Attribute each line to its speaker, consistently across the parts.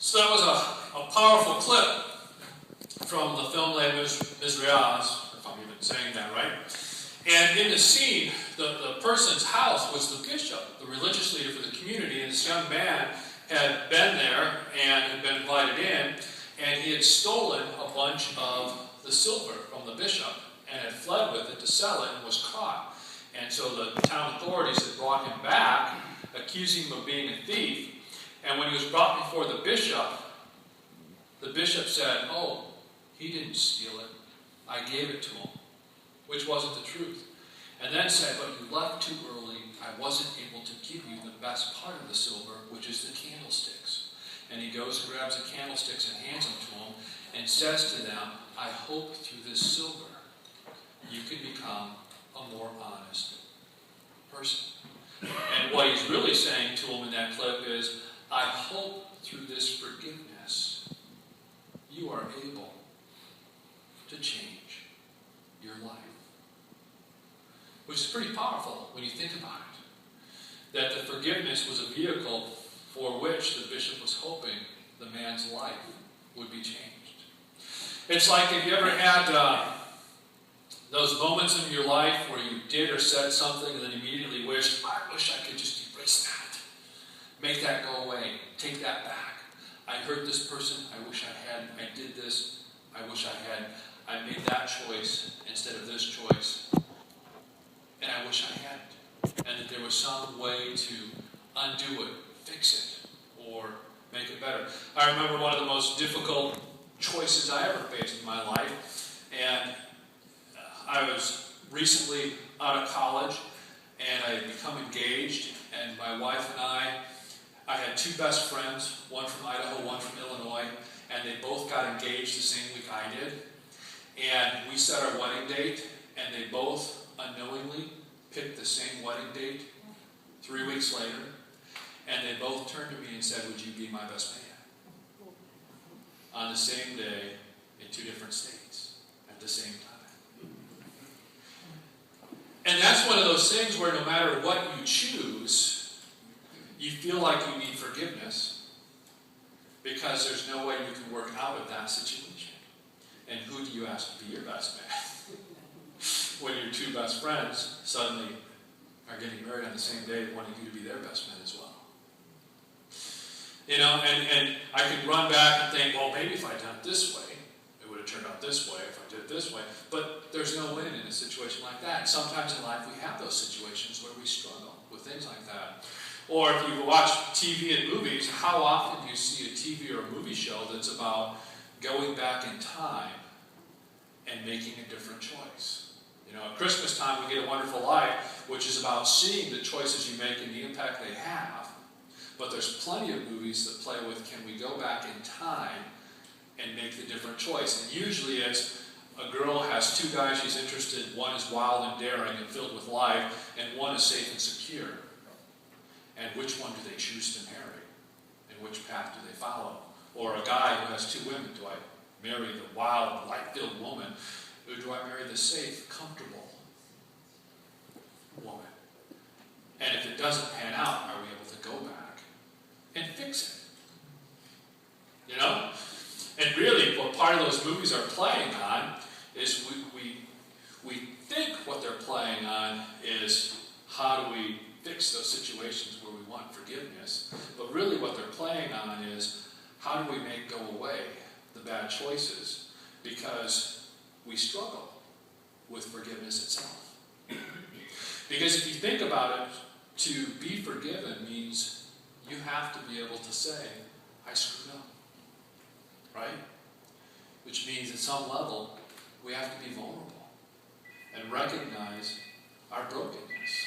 Speaker 1: So that was a powerful clip from the film Les Miserables, if I'm even saying that right. And in the scene, the person's house was the bishop, the religious leader for the community, and this young man had been there and had been invited in, and he had stolen a bunch of the silver from the bishop and had fled with it to sell it and was caught. And so the town authorities had brought him back, accusing him of being a thief. And when he was brought before the bishop said, "Oh, he didn't steal it. I gave it to him," which wasn't the truth. And then said, "But you left too early. I wasn't able to give you the best part of the silver, which is the candlesticks." And he goes and grabs the candlesticks and hands them to them and says to them, "I hope through this silver you can become a more honest person." And what he's really saying to them in that clip is, "I hope through this forgiveness you are able to change your life." Which is pretty powerful when you think about it. That the forgiveness was a vehicle for which the bishop was hoping the man's life would be changed. It's like, have you ever had those moments in your life where you did or said something and then immediately wished, "I wish I could just erase that. Make that go away. Take that back. I hurt this person. I wish I hadn't. I did this. I wish I had. I made that choice instead of this choice. And I wish I hadn't." And that there was some way to undo it, fix it, or make it better. I remember one of the most difficult choices I ever faced in my life. And I was recently out of college, and I had become engaged, and my wife and I had two best friends, one from Idaho, one from Illinois, and they both got engaged the same week I did. And we set our wedding date, and they both unknowingly picked the same wedding date 3 weeks later, and they both turned to me and said, "Would you be my best man?" On the same day, in two different states, at the same time. And that's one of those things where no matter what you choose, you feel like you need forgiveness because there's no way you can work out of that situation. And who do you ask to be your best man? When your two best friends suddenly are getting married on the same day, wanting you to be their best man as well. You know, and I could run back and think, well, maybe if I'd done it this way, it would have turned out this way if I did it this way. But there's no win in a situation like that. And sometimes in life we have those situations where we struggle with things like that. Or if you watch TV and movies, how often do you see a TV or a movie show that's about going back in time and making a different choice? You know, at Christmas time we get A Wonderful Life, which is about seeing the choices you make and the impact they have. But there's plenty of movies that play with, can we go back in time and make the different choice? And usually it's a girl has two guys she's interested in. One is wild and daring and filled with life, and one is safe and secure. And which one do they choose to marry? And which path do they follow? Or a guy who has two women, do I marry the wild, light-filled woman, or do I marry the safe, comfortable woman? And if it doesn't pan out, are we able to go back and fix it? You know? And really, what part of those movies are playing on is we think what they're playing on is how do we fix those situations where we want forgiveness. But really what they're playing on is how do we make go away the bad choices, because we struggle with forgiveness itself. Because if you think about it, to be forgiven means you have to be able to say, I screwed up. Right? Which means at some level, we have to be vulnerable and recognize our brokenness.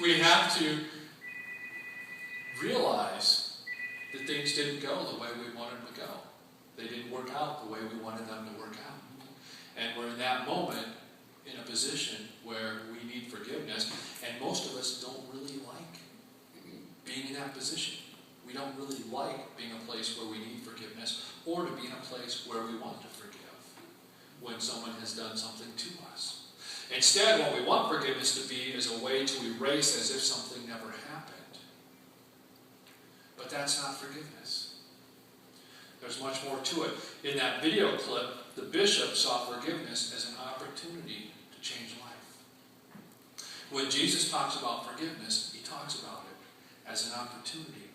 Speaker 1: We have to realize that things didn't go the way we wanted them to go. They didn't work out the way we wanted them to work out. And we're in that moment in a position where we need forgiveness, and most of us don't really like being in that position. We don't really like being a place where we need forgiveness, or to be in a place where we want to forgive when someone has done something to us. Instead, what we want forgiveness to be is a way to erase as if something never happened. that's not forgiveness. There's much more to it. In that video clip, the bishop saw forgiveness as an opportunity to change life. When Jesus talks about forgiveness, he talks about it as an opportunity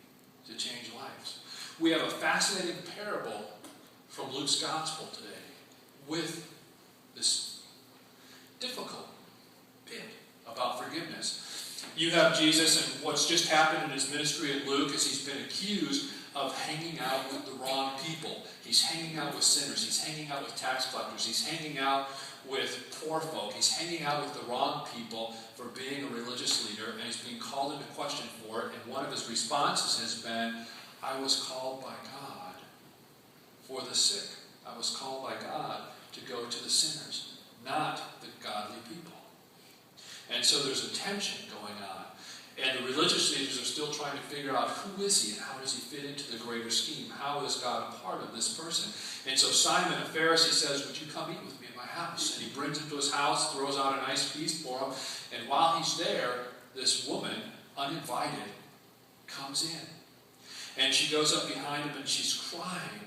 Speaker 1: to change lives. We have a fascinating parable from Luke's gospel today with this difficult bit about forgiveness. You have Jesus, and what's just happened in his ministry at Luke is he's been accused of hanging out with the wrong people. He's hanging out with sinners. He's hanging out with tax collectors. He's hanging out with poor folk. He's hanging out with the wrong people for being a religious leader, and he's being called into question for it. And one of his responses has been, I was called by God for the sick. I was called by God to go to the sinners, not the godly people. And so there's a tension going on. And the religious leaders are still trying to figure out who is he and how does he fit into the greater scheme? How is God a part of this person? And so Simon, a Pharisee, says, would you come eat with me at my house? And he brings him to his house, throws out a nice feast for him. And while he's there, this woman, uninvited, comes in. And she goes up behind him and she's crying.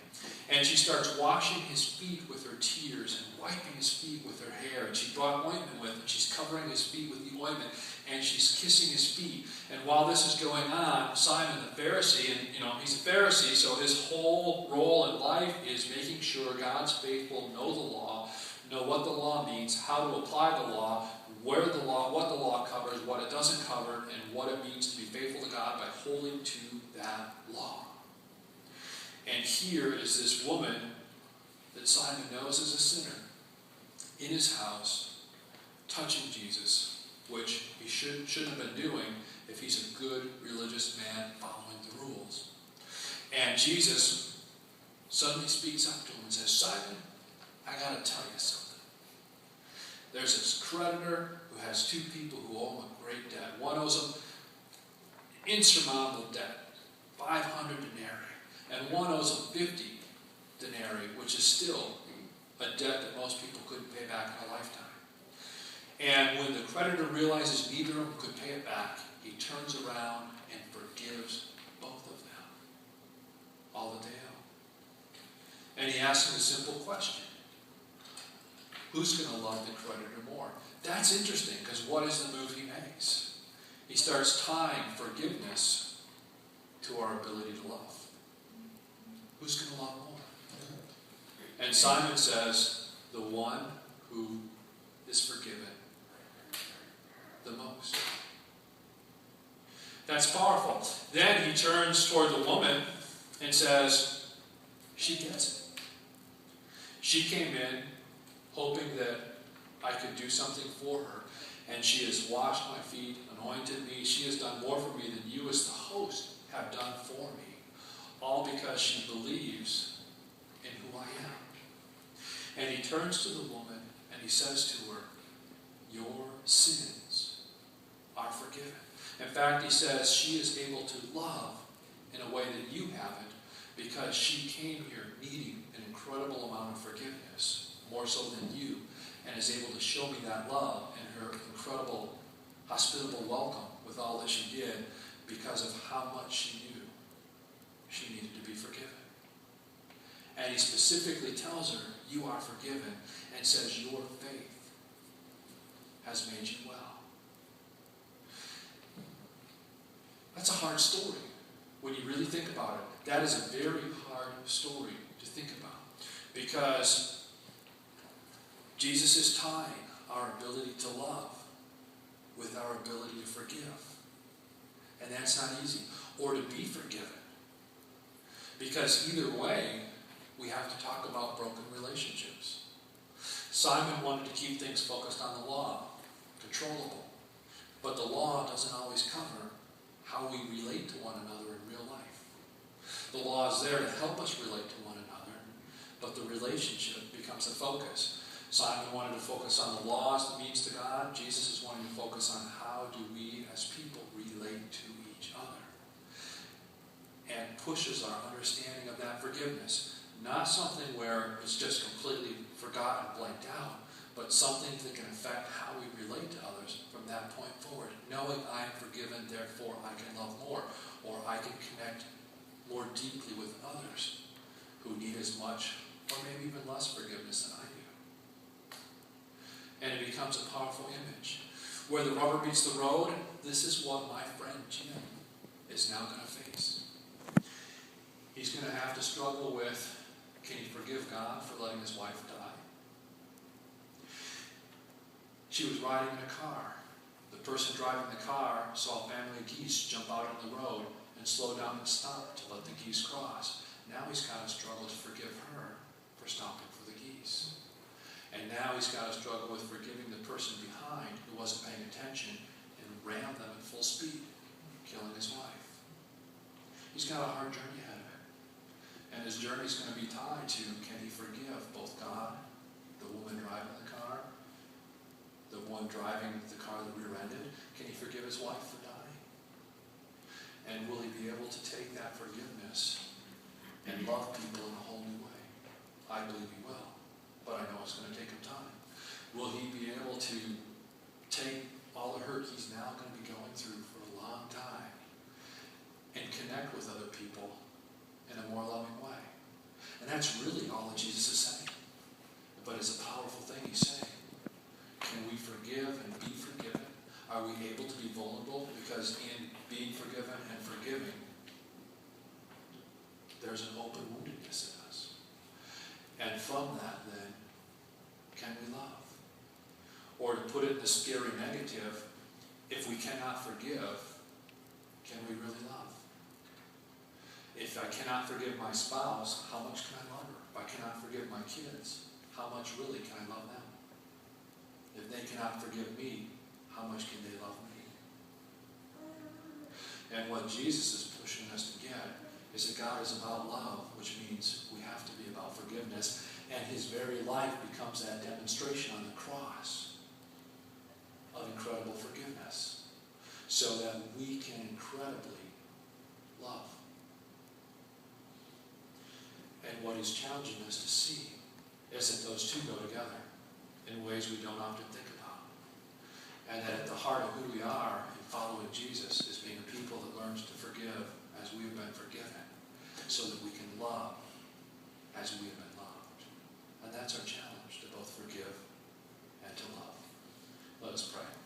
Speaker 1: And she starts washing his feet with her tears and wiping his feet with her hair. And she brought ointment with, and she's covering his feet with the ointment. And she's kissing his feet. And while this is going on, Simon the Pharisee, and he's a Pharisee, so his whole role in life is making sure God's faithful know the law, know what the law means, how to apply the law, what the law covers, what it doesn't cover, and what it means to be faithful to God by holding to that law. And here is this woman that Simon knows is a sinner in his house, touching Jesus, which he shouldn't have been doing if he's a good religious man following the rules. And Jesus suddenly speaks up to him and says, Simon, I got to tell you something. There's this creditor who has two people who owe him a great debt. One owes him insurmountable debt, 500 denarii. And one owes him 50 denarii, which is still a debt that most people couldn't pay back in a lifetime. And when the creditor realizes neither of them could pay it back, he turns around and forgives both of them all the day out. And he asks him a simple question. Who's going to love the creditor more? That's interesting, because what is the move he makes? He starts tying forgiveness to our ability to love. Who's going to love more? And Simon says, the one who is forgiven the most. That's powerful. Then he turns toward the woman and says, she gets it. She came in hoping that I could do something for her, and she has washed my feet, anointed me. She has done more for me than you as the host have done for me. All because she believes in who I am. And he turns to the woman and he says to her, your sins are forgiven. In fact, he says she is able to love in a way that you haven't, because she came here needing an incredible amount of forgiveness, more so than you, and is able to show me that love and her incredible, hospitable welcome with all that she did because of how much she knew she needed to be forgiven. And he specifically tells her, you are forgiven, and says, your faith has made you well. That's a hard story when you really think about it. That is a very hard story to think about, because Jesus is tying our ability to love with our ability to forgive. And that's not easy. Or to be forgiven. Because either way, we have to talk about broken relationships. Simon wanted to keep things focused on the law, controllable. But the law doesn't always cover how we relate to one another in real life. The law is there to help us relate to one another, but the relationship becomes the focus. Simon wanted to focus on the law as the means to God. Jesus is wanting to focus on how do we as people relate to each other. And pushes our understanding of that forgiveness. Not something where it's just completely forgotten, blanked out, but something that can affect how we relate to others from that point forward. Knowing I'm forgiven, therefore I can love more, or I can connect more deeply with others who need as much or maybe even less forgiveness than I do. And it becomes a powerful image. Where the rubber meets the road, this is what my friend Jim is now going to face. He's going to have to struggle with, can he forgive God for letting his wife die? She was riding in a car. The person driving the car saw a family of geese jump out on the road and slow down and stop to let the geese cross. Now he's got to struggle to forgive her for stopping for the geese. And now he's got to struggle with forgiving the person behind who wasn't paying attention and rammed them at full speed, killing his wife. He's got a hard journey ahead of him. And his journey is going to be tied to, can he forgive both God, the woman driving the car, the one driving the car that rear-ended? Can he forgive his wife for dying? And will he be able to take that forgiveness and love people in a whole new way? I believe he will, but I know it's going to take him time. Will he be able to take all the hurt he's now going to be going through for a long time and connect with other people in a more loving way? And that's really all that Jesus is saying. But it's a powerful thing he's saying. Can we forgive and be forgiven? Are we able to be vulnerable? Because in being forgiven and forgiving, there's an open woundedness in us. And from that, then, can we love? Or to put it in the scary negative, if we cannot forgive, can we really love? If I cannot forgive my spouse, how much can I love her? If I cannot forgive my kids, how much really can I love them? If they cannot forgive me, how much can they love me? And what Jesus is pushing us to get is that God is about love, which means we have to be about forgiveness. And his very life becomes that demonstration on the cross of incredible forgiveness, so that we can incredibly love. And what he's challenging us to see is that those two go together in ways we don't often think about. And that at the heart of who we are in following Jesus is being a people that learns to forgive as we have been forgiven, so that we can love as we have been loved. And that's our challenge, to both forgive and to love. Let us pray.